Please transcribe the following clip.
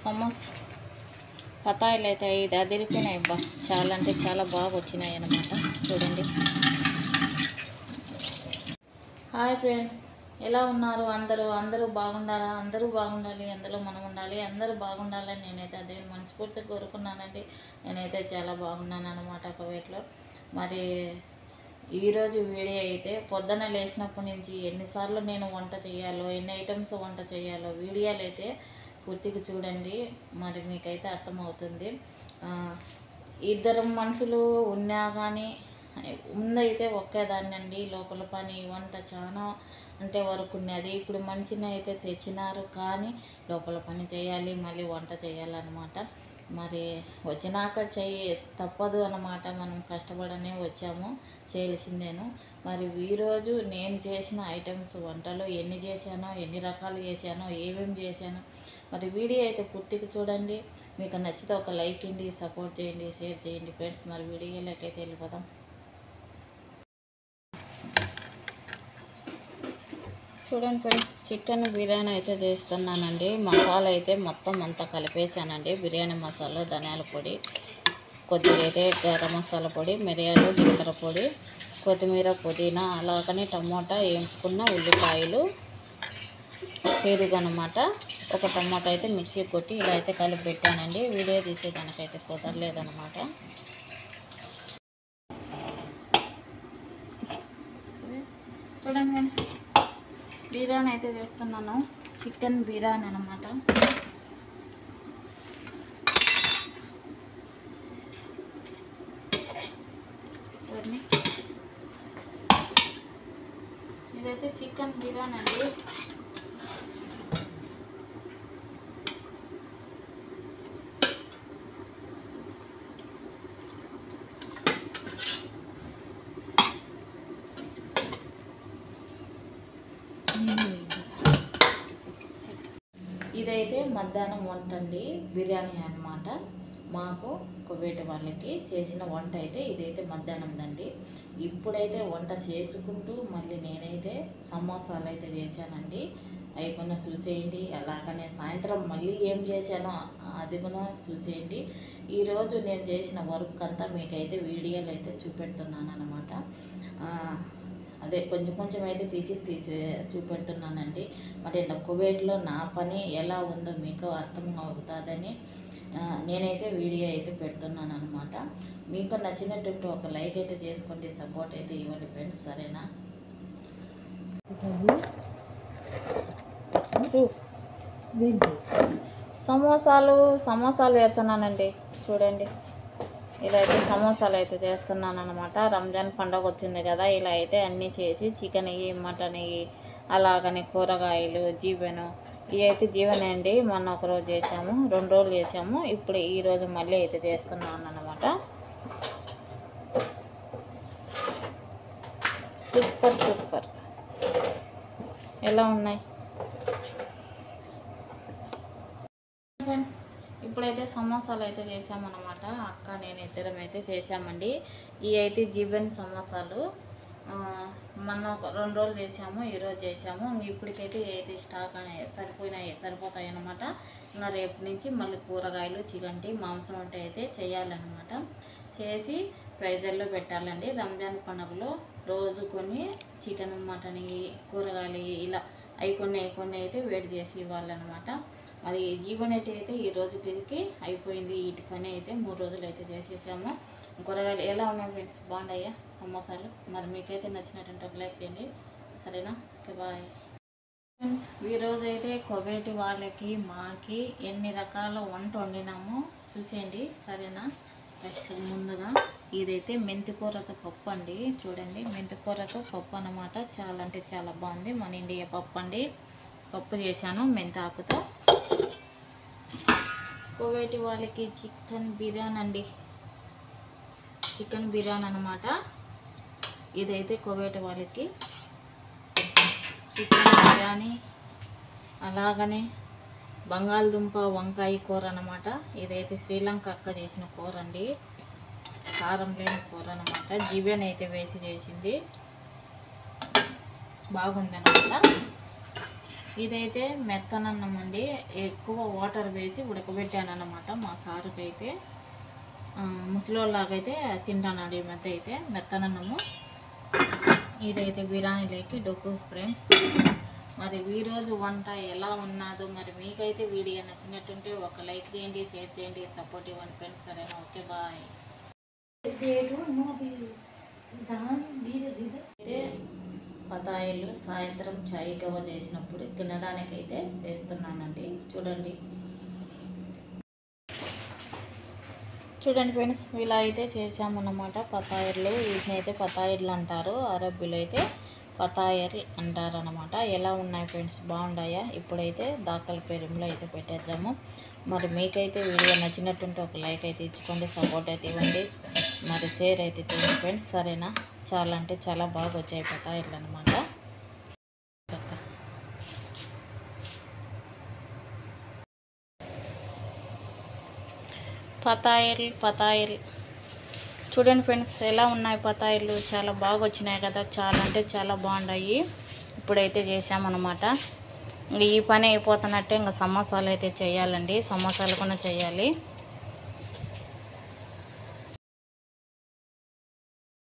సమోసా పతాయిలు అయితే ఇది అదిరిపోయినాయి అబ్బా, చాలా అంటే చాలా బాగా వచ్చినాయి అన్నమాట. చూడండి. హాయ్ ఫ్రెండ్స్, ఎలా ఉన్నారు అందరూ బాగుండారా? అందరూ బాగుండాలి, అందులో మనం ఉండాలి, అందరూ బాగుండాలని నేనైతే అదే మనస్ఫూర్తిగా కోరుకున్నానండి. నేనైతే చాలా బాగున్నాను అన్నమాట కువైట్లో. మరి ఈరోజు వీడియో అయితే పొద్దున లేచినప్పటి నుంచి ఎన్నిసార్లు నేను వంట చేయాలో, ఎన్ని ఐటమ్స్ వంట చేయాలో వీడియోలు అయితే పూర్తిగా చూడండి, మరి మీకైతే అర్థమవుతుంది. ఇద్దరు మనుషులు ఉన్నా కానీ ముందైతే ఒకేదాన్ని అండి, లోపల పని వంట చాలా అంటే వరకు ఉన్నది. ఇప్పుడు మనిషిని అయితే తెచ్చినారు కానీ లోపల పని చేయాలి, మళ్ళీ వంట చేయాలన్నమాట. మరి వచ్చినాక తప్పదు అన్నమాట, మనం కష్టపడనే వచ్చాము, చేయాల్సిందేను. మరి ఈరోజు నేను చేసిన ఐటమ్స్ వంటలు ఎన్ని చేశానో, ఎన్ని రకాలు చేశానో, ఏమేమి చేశానో మరి వీడియో అయితే పూర్తిగా చూడండి. మీకు నచ్చితే ఒక లైక్ ఇవ్వండి, సపోర్ట్ చేయండి, షేర్ చేయండి ఫ్రెండ్స్. మరి వీడియోలోకి అయితే వెళ్ళిపోదాం. చూడండి ఫ్రెండ్స్, చికెన్ బిర్యానీ అయితే చేస్తున్నానండి. మసాలా అయితే మొత్తం అంతా కలిపేసానండి. బిర్యానీ మసాలా, ధనియాల పొడి, కొద్దిగా అయితే గరం మసాలా పొడి, మిరియాలు, జీలకర్ర పొడి, కొత్తిమీర, పుదీనా, అలాగనే టమోటా, వేపుకున్న ఉల్లిపాయలు, పెరుగు అన్నమాట. ఒక టమాటా అయితే మిక్సీ కొట్టి ఇలా అయితే కలిపి పెట్టానండి. వీడియో తీసేదానికైతే కుదరలేదన్నమాట. చూడండి ఫ్రెండ్స్, బిర్యానీ అయితే చేస్తున్నాను. చికెన్ బిర్యానీ అన్నమాట. ఇదైతే చికెన్ బిర్యానీ అండి. ఇదైతే మధ్యాహ్నం వంట అండి, బిర్యానీ అన్నమాట. మాకు కువైట్ వాళ్ళకి చేసిన వంట అయితే ఇదైతే మధ్యాహ్నందండి. ఇప్పుడైతే వంట చేసుకుంటూ మళ్ళీ నేనైతే సమోసాలు అయితే చేశానండి. అవి కూడా చూసేయండి. అలాగనే సాయంత్రం మళ్ళీ ఏం చేశానో అది కూడా చూసేయండి. ఈరోజు నేను చేసిన వర్క్ అంతా మీకైతే వీడియోలు అయితే చూపెడుతున్నాను అన్నమాట. అదే కొంచెం కొంచెం అయితే తీసి చూపెడుతున్నానండి. మరి కువైట్లో నా పని ఎలా ఉందో మీకు అర్థం అవుతుందని నేనైతే వీడియో అయితే పెడుతున్నాను అనమాట. మీకు నచ్చినటువంటి ఒక లైక్ అయితే చేసుకోండి, సపోర్ట్ అయితే ఇవ్వండి ఫ్రెండ్స్, సరేనా? సమోసాలు వేస్తున్నానండి. చూడండి, ఇలా అయితే సమోసాలు అయితే చేస్తున్నాను అనమాట. రంజాన్ పండుగ వచ్చింది కదా, ఇలా అయితే అన్నీ చేసి చికెన్ ఇవి, మటన్ ఇవి, అలాగని కూరగాయలు, జీవెను ఇవి అయితే జీవనే అండి. మొన్న ఒకరోజు చేసాము, 2 రోజులు చేసాము. ఇప్పుడు ఈరోజు మళ్ళీ అయితే చేస్తున్నాను అనమాట. సూపర్ ఎలా ఉన్నాయి? ఇప్పుడైతే సమోసాలు అయితే చేసామన్నమాట. అక్క నేను ఇద్దరం అయితే చేసామండి. ఇవి అయితే జీవన్ సమోసాలు. మొన్న 2 రోజులు చేసాము, ఈరోజు చేసాము. ఇప్పటికైతే అయితే స్టాక్ సరిపోతాయి అన్నమాట. ఇంకా రేపు నుంచి మళ్ళీ కూరగాయలు, చికెన్, మాంసం వంట అయితే చేయాలన్నమాట. చేసి ఫ్రైజర్లో పెట్టాలండి. రంజాన్ పండుగలో రోజు కొన్ని చికెన్, మటన్, కూరగాయలు ఇలా అవి కొన్ని అయితే వేడి చేసి ఇవ్వాలన్నమాట. మరి జీవన్ అయితే ఈ రోజుకి అయిపోయింది. వీటి పని అయితే 3 రోజులు అయితే చేసేసాము. కూరగాయలు ఎలా ఉన్నాయి ఫ్రెండ్స్? బాగున్నాయా సమోసాలు? మరి మీకైతే నచ్చినటువంటి ఒక లైక్ చేయండి, సరేనా? Okay, bye friends. ఈరోజు అయితే కువైట్ వాళ్ళకి మాకి ఎన్ని రకాల వంట వండినామో చూసేయండి, సరేనా? ఫస్ట్ ముందుగా ఇదైతే మెంతికూరతో పప్పు అండి. చూడండి, మెంతికూరతో పప్పు అన్నమాట. చాలా అంటే చాలా బాగుంది. మన ఇండియా పప్పు అండి. పప్పు చేశాను మెంతాకుతో. కువైట్ వాళ్ళకి చికెన్ బిర్యానీ అండి, చికెన్ బిర్యానీ అన్నమాట. ఇదైతే కువైట్ వాళ్ళకి చికెన్ బిర్యానీ. అలాగనే బంగాళదుంప వంకాయ కూర అన్నమాట. ఇదైతే శ్రీలంక అక్క చేసిన కూర అండి, కారం లేని కూర అన్నమాట. జివెన్ అయితే వేసి చేసింది, బాగుంది అన్నమాట. ఇదైతే మెత్తనన్నం అండి, ఎక్కువ వాటర్ వేసి ఉడకబెట్టాను అన్నమాట. మా సారుకి అయితే ముసలిలాగైతే తింటాను ఈ మధ్య అయితే మెత్తనన్నము. ఇదైతే బిర్యానీలోకి డొక్కూస్ ఫ్రెండ్స్. మరి ఈరోజు వంట ఎలా ఉన్నదో మరి మీకైతే వీడియో నచ్చినట్టుంటే ఒక లైక్ చేయండి, షేర్ చేయండి, సపోర్ట్ ఇవ్వండి ఫ్రెండ్స్. సరేనా? Okay, bye. అయితే బతాయిలు సాయంత్రం చాయ్ గవ్వ చేసినప్పుడు తినడానికైతే చేస్తున్నానండి. చూడండి ఫ్రెండ్స్, ఇలా అయితే చేసామన్నమాట. పతాయిర్లు, వీటిని అయితే పతాయిర్లు అంటారు, అరబ్బీలో అయితే పతాయిర్లు అంటారు అనమాట. ఎలా ఉన్నాయి ఫ్రెండ్స్, బాగున్నాయా? ఇప్పుడైతే దాకల పెరుములో అయితే పెట్టేద్దాము. మరి మీకైతే వీడియో నచ్చినట్టుంటే ఒక లైక్ అయితే ఇచ్చుకోండి, సపోర్ట్ అయితే ఇవ్వండి, మరి షేర్ అయితే చేయండి ఫ్రెండ్స్. సరేనా? చాలా అంటే చాలా బాగా వచ్చాయి పతాయిర్లు అనమాట. పతాయిల్ చూడండి ఫ్రెండ్స్, ఎలా ఉన్నాయి పతాయిలు. చాలా బాగా వచ్చినాయి కదా, చాలా అంటే చాలా బాగున్నాయి. ఇప్పుడైతే చేసామన్నమాట. ఈ పని అయిపోతున్నట్టే ఇంకా సమోసాలు అయితే చేయాలండి, సమోసాలు కూడా చేయాలి.